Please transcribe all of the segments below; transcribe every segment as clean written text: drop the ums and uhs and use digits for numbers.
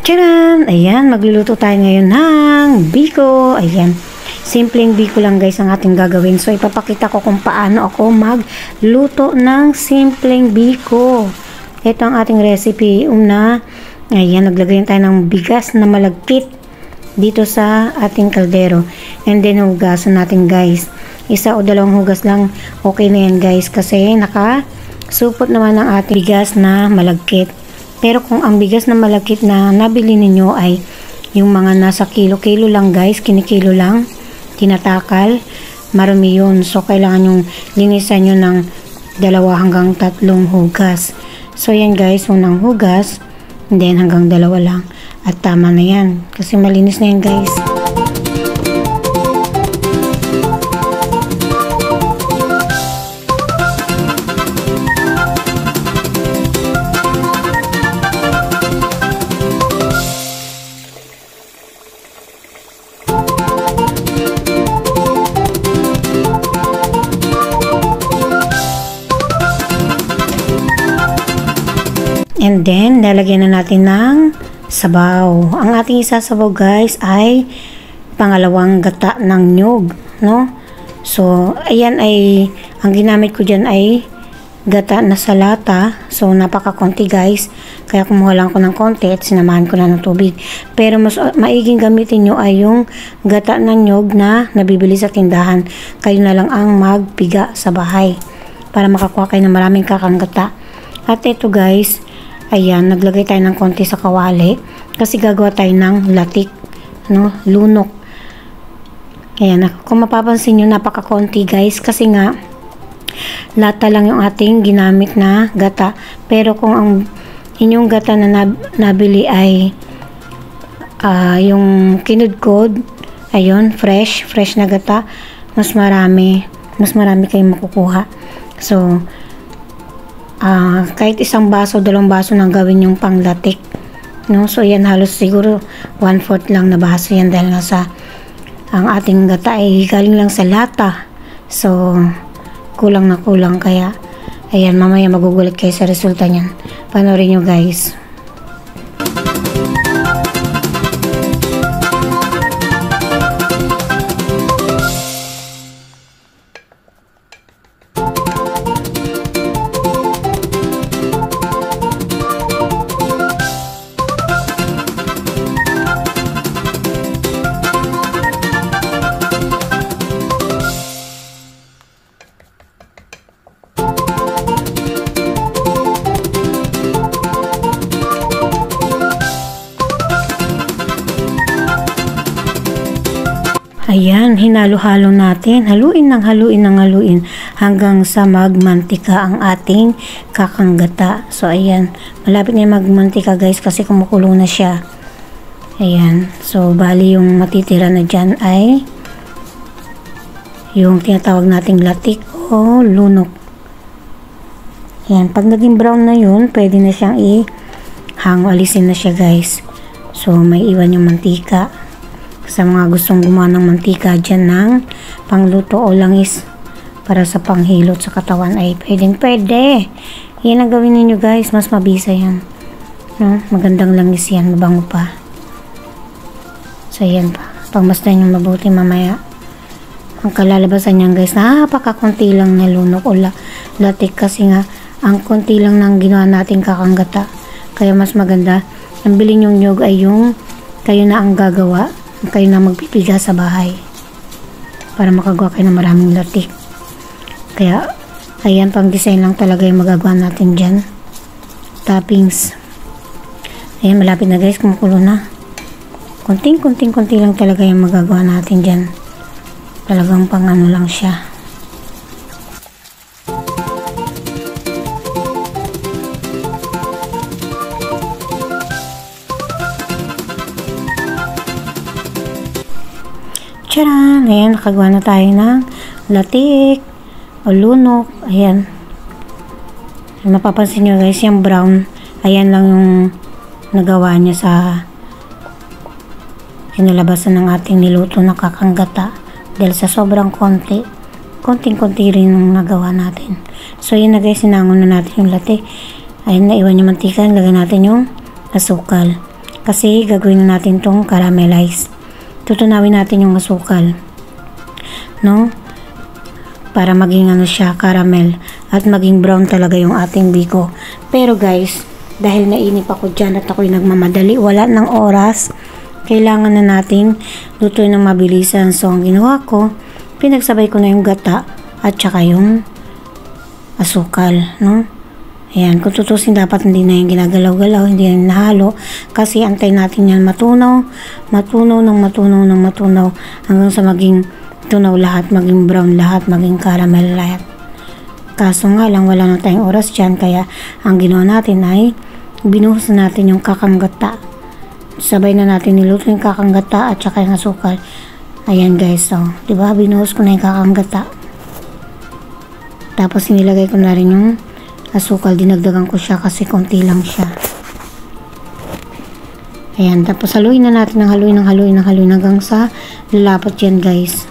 Tcharan! Ayan, magluluto tayo ngayon ng biko. Ayan, simpleng biko lang guys ang ating gagawin. So, ipapakita ko kung paano ako magluto ng simpleng biko. Ito ang ating recipe. Una, ayan, naglagay tayo ng bigas na malagkit dito sa ating kaldero. And then, hugasan natin guys. Isa o dalawang hugas lang, okay na yan guys. Kasi nakasupot naman ang ating bigas na malagkit. Pero kung ang bigas na malagkit na nabili ninyo ay yung mga nasa kilo-kilo lang guys, kinikilo lang, tinatakal, marami yun. So, kailangan yung linisan nyo ng 2 hanggang 3 hugas. So, yan guys, unang hugas, and then hanggang 2 lang. At tama na yan, kasi malinis na yan guys. And then, lalagyan na natin ng sabaw. Ang ating isasabaw guys ay pangalawang gata ng nyug, no? So, ayan ay, ang ginamit ko dyan ay gata na sa lata. So, napaka-konti guys. Kaya kumuha lang ko ng konti at sinamahan ko na ng tubig. Pero mas maiging gamitin nyo ay yung gata ng nyug na nabibili sa tindahan. Kayo na lang ang magpiga sa bahay para makakuha kayo ng maraming kakanggata. At ito guys, ayan, naglagay tayo ng konti sa kawali kasi gagawa tayo ng latik, no? Lunok. Ayan, kung mapapansin nyo, napaka-konti guys kasi nga lata lang yung ating ginamit na gata. Pero kung ang inyong gata na nabili ay yung kinudkod, ayun, fresh na gata, mas marami kayong makukuha. So, kahit 1 baso, 2 baso nang gawin yung panglatik, no? So yan halos siguro 1/4 lang na baso yan dahil nga sa ang ating gata ay galing lang sa lata. So kulang na kulang, kaya ayan, mamaya magugulat kayo sa resulta niyan. Panoorin nyo guys. Ayan, hinalo-halo natin. Haluin hanggang sa magmantika ang ating kakanggata. So, ayan. Malapit na magmantika guys kasi kumukulo na siya. Ayan. So, bali yung matitira na dyan ay yung tinatawag nating latik o lunok. Ayan. Pag naging brown na yun, pwede na siyang alisin na siya guys. So, may iwan yung mantika. Sa mga gustong gumawa ng mantika dyan ng pangluto o langis para sa panghilot sa katawan ay pwede. Yan ang gawin ninyo guys, mas mabisa yan, no? Magandang langis yan, mabango pa. So yan pa, pagmasdan nyo mabuti mamaya. Ang kalalabasan nyan guys, napakakunti lang na lunok o latik kasi nga ang konti lang ng ginawa natin kakanggata. Kaya mas maganda ang bilhin yung nyug ay yung kayo na ang gagawa, kayo na magpipiga sa bahay para makagawa kayo ng maraming latik. Kaya ayan, pang design lang talaga yung magagawa natin dyan. Toppings, ayan, malapit na guys, kumukulo na. Konti lang talaga yung magagawa natin dyan. Talagang pang ano lang siya. Tcharan! Ayan, nakagawa na tayo ng latik o lunok. Ayan. Mapapansin nyo guys, yung brown, ayan lang yung nagawa niya sa kinalabasan ng ating niluto na kakanggata. Dahil sa sobrang konting-konti rin yung nagawa natin. So, yun na guys, sinangon na natin yung latik. Ayun, naiwan yung mantika. Lagyan natin yung asukal. Kasi gagawin na natin tong caramelize. Tutunawin natin yung asukal. No? Para maging ano siya, caramel. At maging brown talaga yung ating biko. Pero guys, dahil nainip ako dyan at ako'y nagmamadali, wala ng oras, kailangan na nating lutuin ng mabilisan. So, ang ginawa ko, pinagsabay ko na yung gata at saka yung asukal, no? Ayan, kung tutusin dapat hindi na yung ginagalaw-galaw, hindi na yung nahalo, kasi antay natin yan matunaw hanggang sa maging tunaw lahat, maging brown lahat, maging caramel lahat. Kaso nga lang, wala na tayong oras dyan, kaya ang ginawa natin ay binuhos natin yung kakang gata. Sabay na natin niluto yung kakang gata at saka yung asukal. Ayan guys, so, diba, binuhos ko na yung kakang gata. Tapos inilagay ko na rin yung asukal, dinagdagan ko siya kasi konti lang siya. Ayan, tapos haluin na natin ng haluin hanggang sa lalapot yan guys.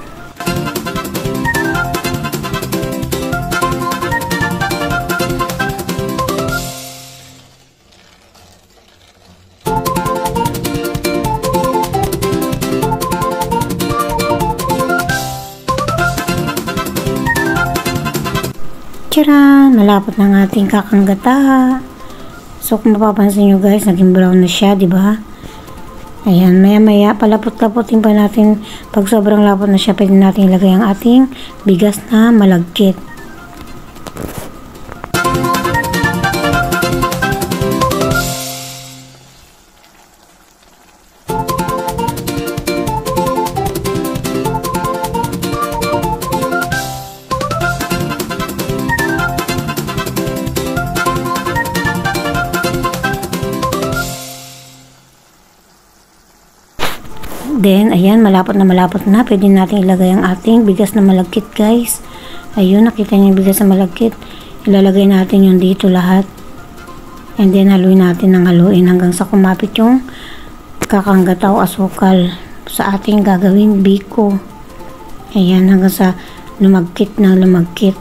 Tira, nalapot ng ating kakang gata. So kung mapapansin nyo guys, naging brown na siya, di ba? Ayan, maya-maya palapot-lapotin pa natin. Pag sobrang lapot na siya, pwede natin ilagay ang ating bigas na malagkit. Then, ayan, malapot na. Pwede natin ilagay ang ating bigas na malagkit, guys. Ayun, nakita niyo yung bigas na malagkit. Ilalagay natin yung dito lahat. And then, haluin natin ng haluin hanggang sa kumapit yung kakanggata o asukal sa ating gagawing biko. Ayan, hanggang sa lumagkit na lumagkit.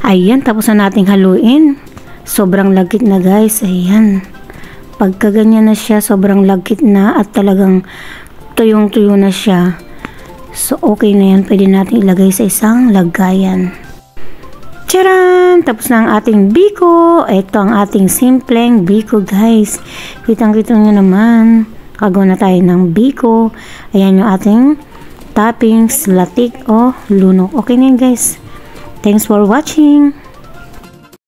Ayan, tapos na nating haluin. Sobrang lagkit na guys. Ayan. Pagka ganyan na siya, sobrang lagkit na at talagang tuyong-tuyo na siya. So, okay na yan. Pwede natin ilagay sa isang lagayan. Tcharan! Tapos na ang ating biko. Ito ang ating simpleng biko guys. Kitang-kita nyo naman. Kagawa na tayo ng biko. Ayan yung ating toppings, latik o lunok. Okay na yun guys. Thanks for watching.